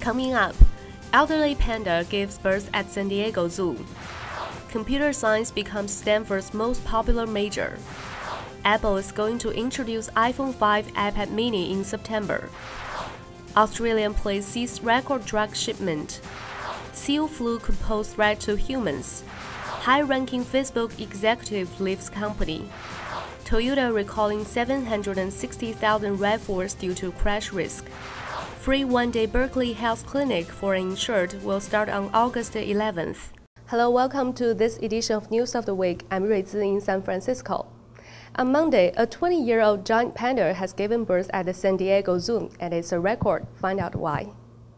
Coming up, elderly panda gives birth at San Diego Zoo. Computer science becomes Stanford's most popular major. Apple is going to introduce iPhone 5 iPad mini in September. Australian police seized record drug shipment. Seal flu could pose threat to humans. High-ranking Facebook executive leaves company. Toyota recalling 760,000 RAV4s due to crash risk. Free one-day Berkeley Health Clinic for insured will start on August 11th. Hello, welcome to this edition of News of the Week. I'm Ruizi in San Francisco. On Monday, a 20-year-old giant panda has given birth at the San Diego Zoo, and it's a record. Find out why.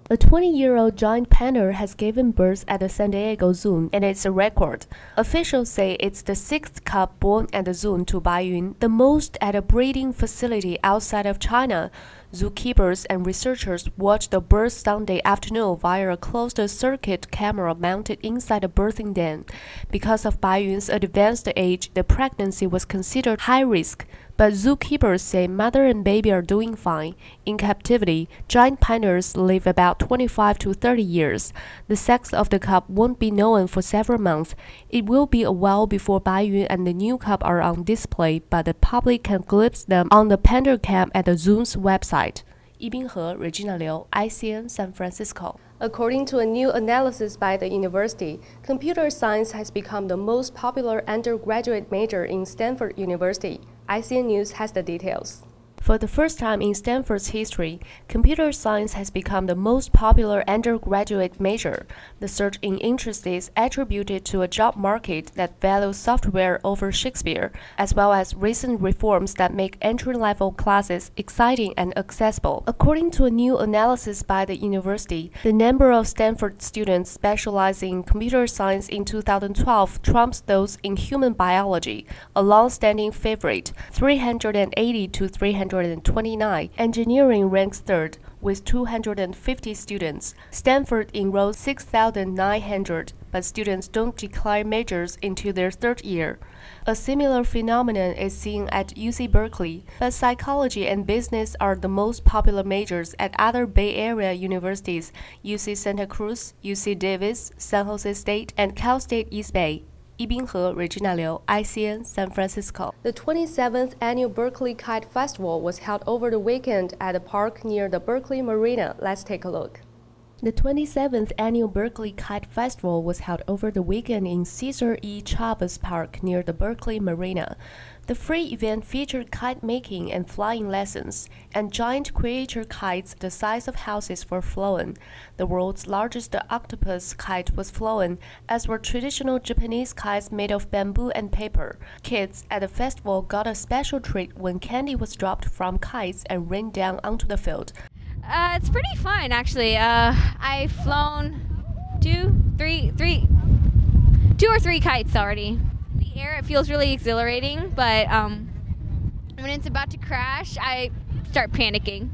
A 20-year-old giant panda has given birth at the San Diego Zoo, and it's a record. Officials say it's the sixth cub born at the zoo to Baiyun, the most at a breeding facility outside of China. Zookeepers and researchers watched the birth Sunday afternoon via a closed-circuit camera mounted inside the birthing den. Because of Baiyun's advanced age, the pregnancy was considered high risk. But zookeepers say mother and baby are doing fine. In captivity, giant pandas live about 25 to 30 years. The sex of the cub won't be known for several months. It will be a while before Baiyun and the new cub are on display, but the public can glimpse them on the panda cam at the zoo's website. Yibinghe, Regina Liu, ICN, San Francisco. According to a new analysis by the university, computer science has become the most popular undergraduate major in Stanford University. ICN News has the details. For the first time in Stanford's history, computer science has become the most popular undergraduate major. The surge in interest is attributed to a job market that values software over Shakespeare, as well as recent reforms that make entry-level classes exciting and accessible. According to a new analysis by the university, the number of Stanford students specializing in computer science in 2012 trumps those in human biology, a long-standing favorite, 380 to 329. Engineering ranks third, with 250 students. Stanford enrolls 6,900, but students don't declare majors until their third year. A similar phenomenon is seen at UC Berkeley, but psychology and business are the most popular majors at other Bay Area universities, UC Santa Cruz, UC Davis, San Jose State, and Cal State East Bay. Yibinghe, Regina Liu, ICN, San Francisco. The 27th annual Berkeley Kite Festival was held over the weekend at a park near the Berkeley Marina. Let's take a look. The 27th annual Berkeley Kite Festival was held over the weekend in Cesar E. Chavez Park near the Berkeley Marina. The free event featured kite making and flying lessons, and giant creature kites the size of houses were flown. The world's largest octopus kite was flown, as were traditional Japanese kites made of bamboo and paper. Kids at the festival got a special treat when candy was dropped from kites and rained down onto the field. It's pretty fun, actually. I've flown two or three kites already. In the air, it feels really exhilarating, but when it's about to crash, I start panicking.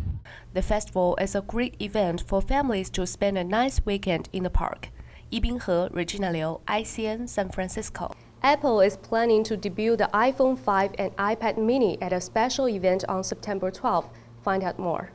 The festival is a great event for families to spend a nice weekend in the park. Yibinghe, Regina Liu, ICN, San Francisco. Apple is planning to debut the iPhone 5 and iPad mini at a special event on September 12th. Find out more.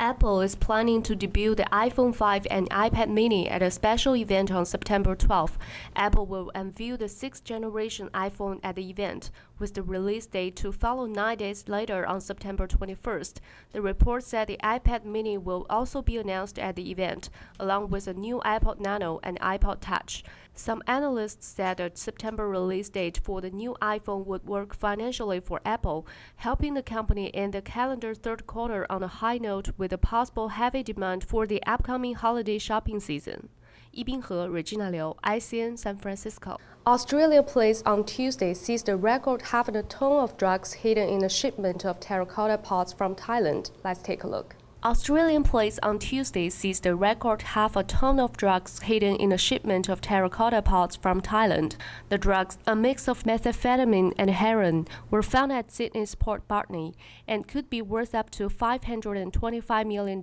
Apple is planning to debut the iPhone 5 and iPad mini at a special event on September 12th. Apple will unveil the 6th generation iPhone at the event, with the release date to follow 9 days later on September 21st. The report said the iPad mini will also be announced at the event, along with a new iPod Nano and iPod Touch. Some analysts said the September release date for the new iPhone would work financially for Apple, helping the company end the calendar third quarter on a high note with a possible heavy demand for the upcoming holiday shopping season. Yibinghe, Regina Liu, ICN, San Francisco. Australia police on Tuesday seized a record half a ton of drugs hidden in a shipment of terracotta pots from Thailand. Let's take a look. Australian police on Tuesday seized a record half a ton of drugs hidden in a shipment of terracotta pots from Thailand. The drugs, a mix of methamphetamine and heroin, were found at Sydney's Port Barney and could be worth up to $525 million.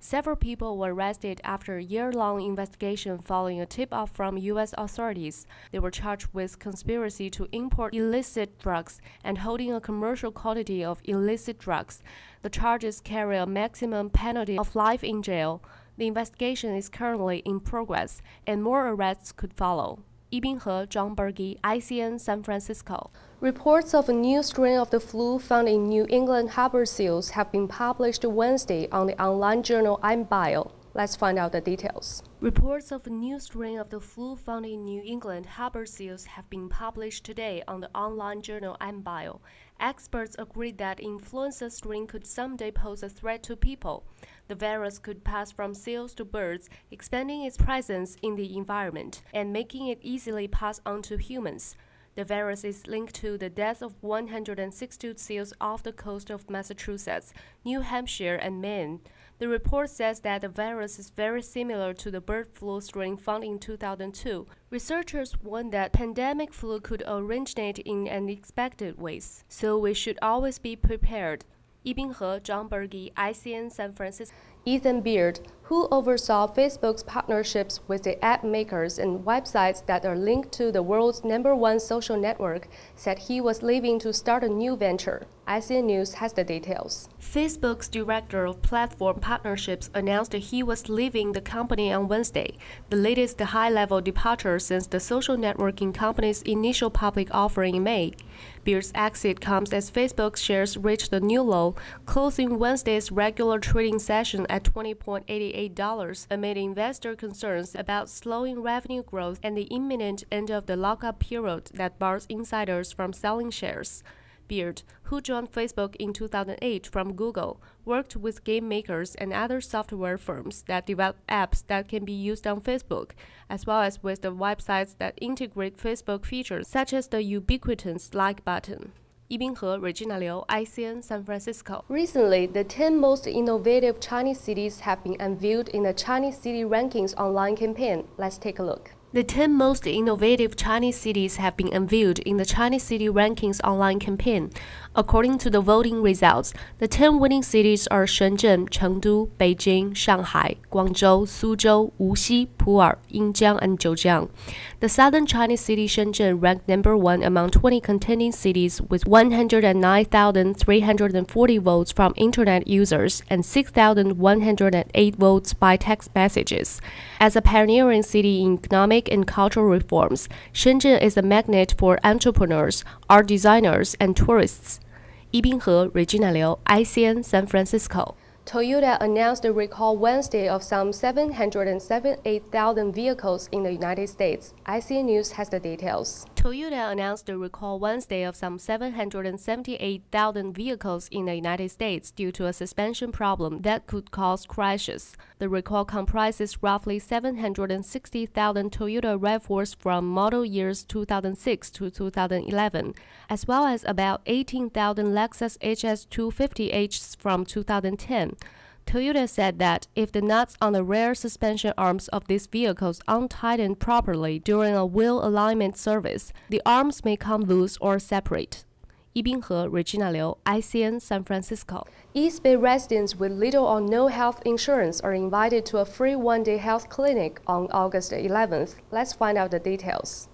Several people were arrested after a year-long investigation following a tip-off from U.S. authorities. They were charged with conspiracy to import illicit drugs and holding a commercial quantity of illicit drugs. The charges carry a maximum penalty of life in jail. The investigation is currently in progress, and more arrests could follow. Lee Binghe, John Berge, ICN San Francisco. Reports of a new strain of the flu found in New England harbor seals have been published Wednesday on the online journal IMBio. Let's find out the details. Reports of a new strain of the flu found in New England harbor seals have been published today on the online journal IMBio. Experts agreed that influenza strain could someday pose a threat to people. The virus could pass from seals to birds, expanding its presence in the environment and making it easily pass on to humans. The virus is linked to the death of 162 seals off the coast of Massachusetts, New Hampshire, and Maine. The report says that the virus is very similar to the bird flu strain found in 2002. Researchers warn that pandemic flu could originate in unexpected ways, so we should always be prepared. Lee Binghe, John Berge, ICN San Francisco. Ethan Beard, who oversaw Facebook's partnerships with the app makers and websites that are linked to the world's #1 social network, said he was leaving to start a new venture. ICN News has the details. Facebook's director of platform partnerships announced that he was leaving the company on Wednesday, the latest high-level departure since the social networking company's initial public offering in May. Beard's exit comes as Facebook shares reached a new low, closing Wednesday's regular trading session at $20.88 amid investor concerns about slowing revenue growth and the imminent end of the lockup period that bars insiders from selling shares. Beard, who joined Facebook in 2008 from Google, worked with game makers and other software firms that develop apps that can be used on Facebook, as well as with the websites that integrate Facebook features such as the ubiquitous like button. Lee Binghe, Regina Liu, ICN San Francisco. Recently, the 10 most innovative Chinese cities have been unveiled in the Chinese City Rankings online campaign. Let's take a look. The 10 most innovative Chinese cities have been unveiled in the Chinese City Rankings online campaign. According to the voting results, the 10 winning cities are Shenzhen, Chengdu, Beijing, Shanghai, Guangzhou, Suzhou, Wuxi, Pu'er, Yinjiang, and Zhejiang. The southern Chinese city Shenzhen ranked #1 among 20 contending cities with 109,340 votes from internet users and 6,108 votes by text messages. As a pioneering city in economic and cultural reforms, Shenzhen is a magnet for entrepreneurs, art designers, and tourists. Lee Binghe, Regina Liu, ICN San Francisco. Toyota announced the recall Wednesday of some 778,000 vehicles in the United States. ICN News has the details. Toyota announced the recall Wednesday of some 778,000 vehicles in the United States due to a suspension problem that could cause crashes. The recall comprises roughly 760,000 Toyota RAV4s from model years 2006 to 2011, as well as about 18,000 Lexus HS250Hs from 2010. Toyota said that if the nuts on the rear suspension arms of these vehicles aren't tightened properly during a wheel alignment service, the arms may come loose or separate. Lee Binghe, Regina Liu, ICN San Francisco. East Bay residents with little or no health insurance are invited to a free one-day health clinic on August 11th. Let's find out the details.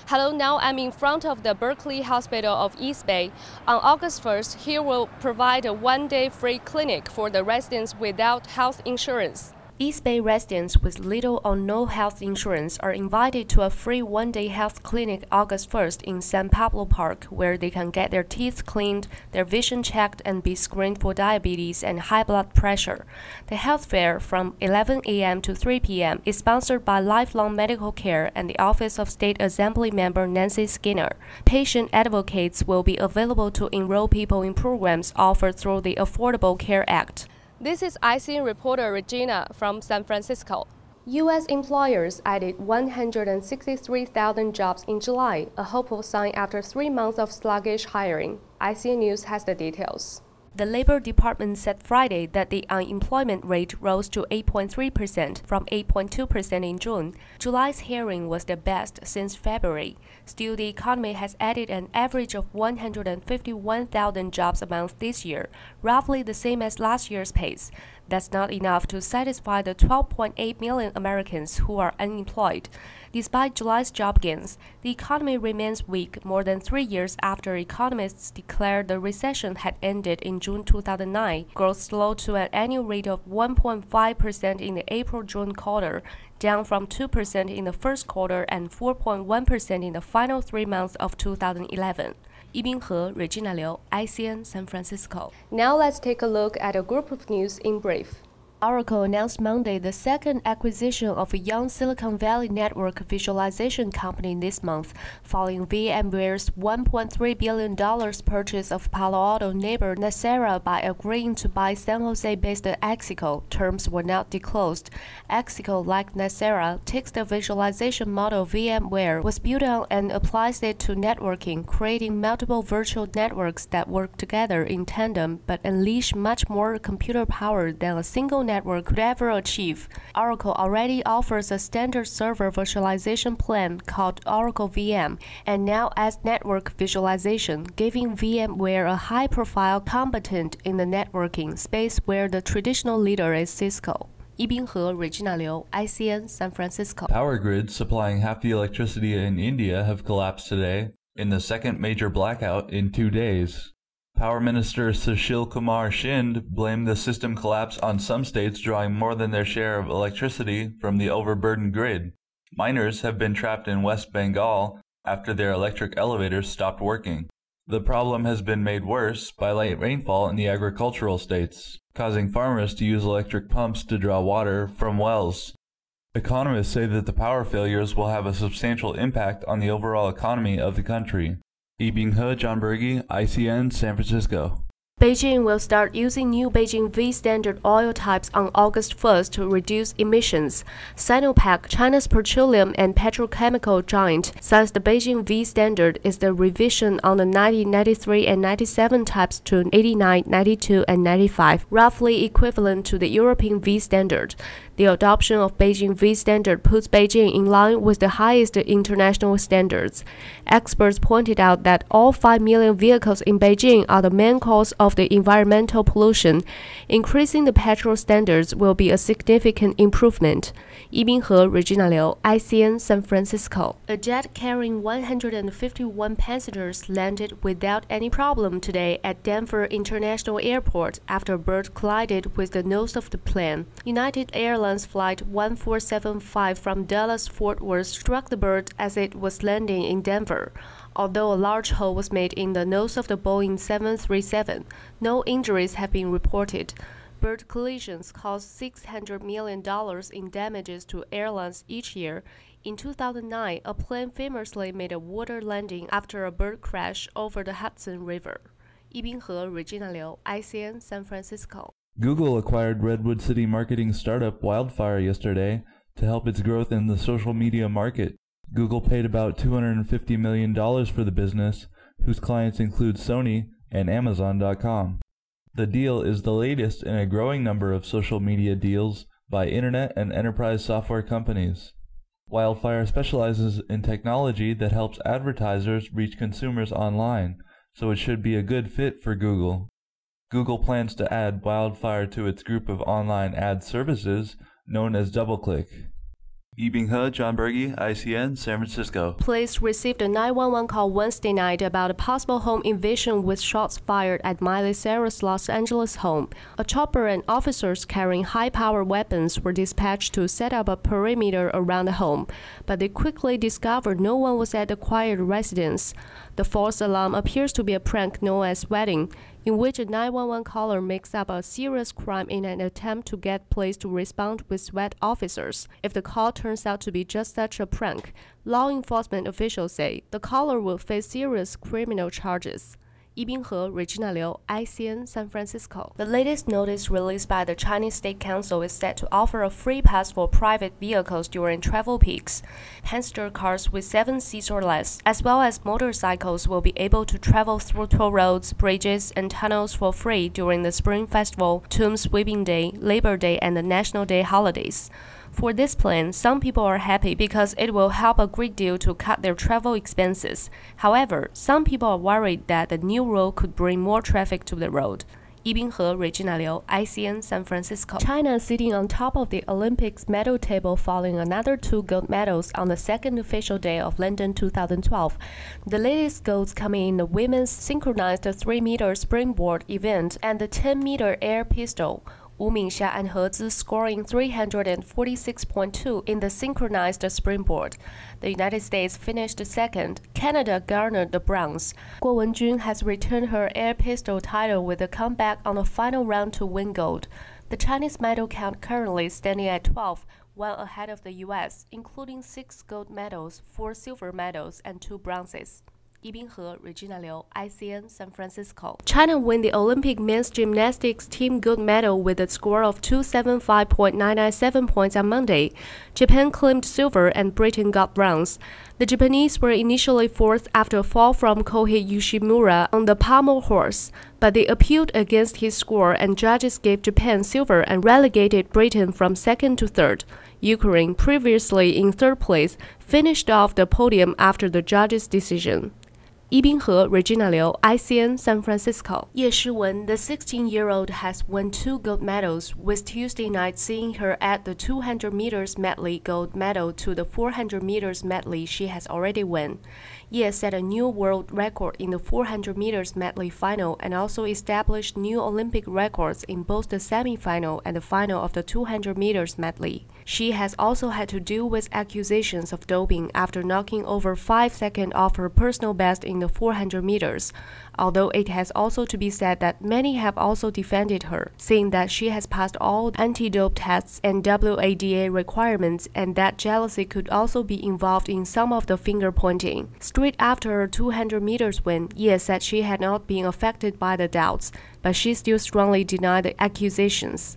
Hello, now I'm in front of the Berkeley Hospital of East Bay. On August 1st, here will provide a one-day free clinic for the residents without health insurance. East Bay residents with little or no health insurance are invited to a free one-day health clinic August 1st in San Pablo Park, where they can get their teeth cleaned, their vision checked, and be screened for diabetes and high blood pressure. The health fair from 11 a.m. to 3 p.m. is sponsored by Lifelong Medical Care and the Office of State Assembly member Nancy Skinner. Patient advocates will be available to enroll people in programs offered through the Affordable Care Act. This is ICN reporter Regina from San Francisco. U.S. employers added 163,000 jobs in July, a hopeful sign after 3 months of sluggish hiring. ICN News has the details. The Labor Department said Friday that the unemployment rate rose to 8.3% from 8.2% in June. July's hearing was the best since February. Still, the economy has added an average of 151,000 jobs a month this year, roughly the same as last year's pace. That's not enough to satisfy the 12.8 million Americans who are unemployed. Despite July's job gains, the economy remains weak more than 3 years after economists declared the recession had ended in June 2009. Growth slowed to an annual rate of 1.5% in the April-June quarter, down from 2% in the first quarter and 4.1% in the final 3 months of 2011. Yibinghe, Regina Liu, ICN, San Francisco. Now let's take a look at a group of news in brief. Oracle announced Monday the second acquisition of a young Silicon Valley network visualization company this month, following VMware's $1.3 billion purchase of Palo Alto neighbor Nicira by agreeing to buy San Jose-based Axico. Terms were not disclosed. Axico, like Nicira, takes the visualization model VMware was built on and applies it to networking, creating multiple virtual networks that work together in tandem but unleash much more computer power than a single network could ever achieve. Oracle already offers a standard server virtualization plan called Oracle VM, and now adds network visualization, giving VMware a high-profile combatant in the networking space where the traditional leader is Cisco. Yibinghe, Regina Liu, ICN, San Francisco. Power grids supplying half the electricity in India have collapsed today, in the second major blackout in 2 days. Power Minister Sushil Kumar Shinde blamed the system collapse on some states drawing more than their share of electricity from the overburdened grid. Miners have been trapped in West Bengal after their electric elevators stopped working. The problem has been made worse by light rainfall in the agricultural states, causing farmers to use electric pumps to draw water from wells. Economists say that the power failures will have a substantial impact on the overall economy of the country. Yibinghe, John Berge, ICN, San Francisco. Beijing will start using new Beijing V standard oil types on August 1st to reduce emissions. Sinopec, China's petroleum and petrochemical giant, says the Beijing V standard is the revision on the 90, 93, and 97 types to 89, 92, and 95, roughly equivalent to the European V standard. The adoption of Beijing V standard puts Beijing in line with the highest international standards. Experts pointed out that all 5 million vehicles in Beijing are the main cause of the environmental pollution. Increasing the petrol standards will be a significant improvement. Yibinghe, Regina Liu, ICN, San Francisco. A jet carrying 151 passengers landed without any problem today at Denver International Airport after a bird collided with the nose of the plane. United Airlines Flight 1475 from Dallas-Fort Worth struck the bird as it was landing in Denver. Although a large hole was made in the nose of the Boeing 737, no injuries have been reported. Bird collisions cause $600 million in damages to airlines each year. In 2009, a plane famously made a water landing after a bird crash over the Hudson River. Yibinghe, Regina Liu, ICN, San Francisco. Google acquired Redwood City marketing startup Wildfire yesterday to help its growth in the social media market. Google paid about $250 million for the business, whose clients include Sony and Amazon.com. The deal is the latest in a growing number of social media deals by internet and enterprise software companies. Wildfire specializes in technology that helps advertisers reach consumers online, so it should be a good fit for Google. Google plans to add Wildfire to its group of online ad services known as DoubleClick. Yibinghe, John Berge, ICN, San Francisco. Police received a 911 call Wednesday night about a possible home invasion with shots fired at Miley Cyrus' Los Angeles home. A chopper and officers carrying high-powered weapons were dispatched to set up a perimeter around the home, but they quickly discovered no one was at the quiet residence. The false alarm appears to be a prank known as wedding, in which a 911 caller makes up a serious crime in an attempt to get police to respond with SWAT officers. If the call turns out to be just such a prank, law enforcement officials say the caller will face serious criminal charges. Yibinghe, Regina Liu, ICN, San Francisco. The latest notice released by the Chinese State Council is set to offer a free pass for private vehicles during travel peaks. Passenger cars with 7 seats or less, as well as motorcycles, will be able to travel through toll roads, bridges, and tunnels for free during the Spring Festival, Tomb Sweeping Day, Labor Day, and the National Day holidays. For this plan, some people are happy because it will help a great deal to cut their travel expenses. However, some people are worried that the new rule could bring more traffic to the road. Yibinghe, Regina Liu, ICN, San Francisco. China sitting on top of the Olympics medal table following another 2 gold medals on the second official day of London 2012. The latest golds coming in the women's synchronized 3-meter springboard event and the 10-meter air pistol. Wu Mingxia and He Zi scoring 346.2 in the synchronized springboard. The United States finished second. Canada garnered the bronze. Guo Wenjun has returned her air pistol title with a comeback on the final round to win gold. The Chinese medal count currently standing at 12, well ahead of the U.S., including 6 gold medals, 4 silver medals, and 2 bronzes. Yibinghe, Regina Liu, ICN, San Francisco. China won the Olympic men's gymnastics team gold medal with a score of 275.997 points on Monday. Japan claimed silver and Britain got bronze. The Japanese were initially fourth after a fall from Kohei Yoshimura on the pommel horse, but they appealed against his score and judges gave Japan silver and relegated Britain from second to third. Ukraine, previously in third place, finished off the podium after the judges' decision. Yibinghe, Regina Liu, ICN, San Francisco. Ye Shiwen, the 16-year-old, has won 2 gold medals, with Tuesday night seeing her add the 200 meters medley gold medal to the 400 meters medley she has already won. Ye set a new world record in the 400 meters medley final and also established new Olympic records in both the semi-final and the final of the 200 meters medley. She has also had to deal with accusations of doping after knocking over 5 seconds off her personal best in the 400 meters, although it has also to be said that many have also defended her, saying that she has passed all anti-dope tests and WADA requirements and that jealousy could also be involved in some of the finger-pointing. Straight after her 200 meters win, Ye said she had not been affected by the doubts, but she still strongly denied the accusations.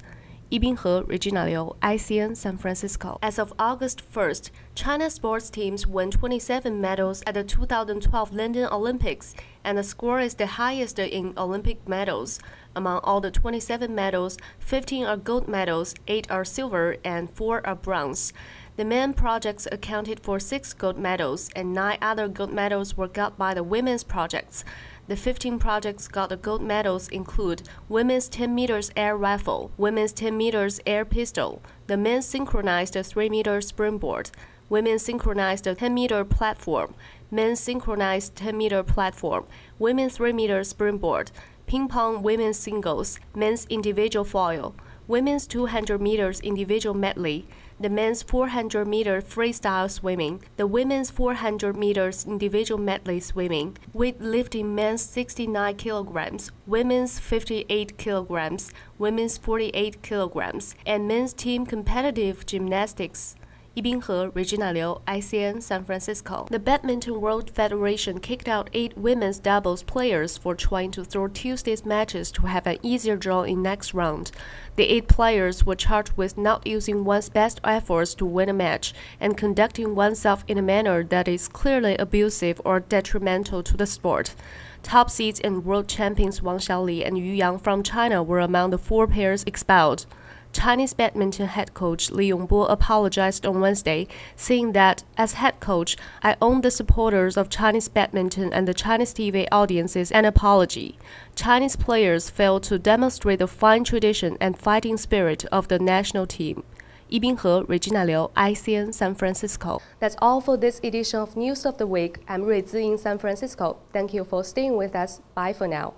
Yibinghe, Regina Liu, ICN, San Francisco. As of August 1st, China's sports teams won 27 medals at the 2012 London Olympics, and the score is the highest in Olympic medals. Among all the 27 medals, 15 are gold medals, 8 are silver, and 4 are bronze. The men projects accounted for 6 gold medals, and 9 other gold medals were got by the women's projects. The 15 projects got the gold medals include women's 10 meters air rifle, women's 10 meters air pistol, the men's synchronized 3-meter springboard, women's synchronized 10-meter platform, men's synchronized 10-meter platform, women's 3-meter springboard, ping pong women's singles, men's individual foil, women's 200 meters individual medley, the men's 400 meter freestyle swimming, the women's 400 meters individual medley swimming, weightlifting men's 69 kilograms, women's 58 kilograms, women's 48 kilograms, and men's team competitive gymnastics. Yibinghe, Regina Liu, ICN, San Francisco. The Badminton World Federation kicked out 8 women's doubles players for trying to throw Tuesday's matches to have an easier draw in next round. The 8 players were charged with not using one's best efforts to win a match and conducting oneself in a manner that is clearly abusive or detrimental to the sport. Top seeds and world champions Wang Xiaoli and Yu Yang from China were among the 4 pairs expelled. Chinese badminton head coach Li Yongbo apologized on Wednesday, saying that, as head coach, I owe the supporters of Chinese badminton and the Chinese TV audiences an apology. Chinese players failed to demonstrate the fine tradition and fighting spirit of the national team. Yibinghe, Regina Liu, ICN, San Francisco. That's all for this edition of News of the Week. I'm Rui Zi in San Francisco. Thank you for staying with us. Bye for now.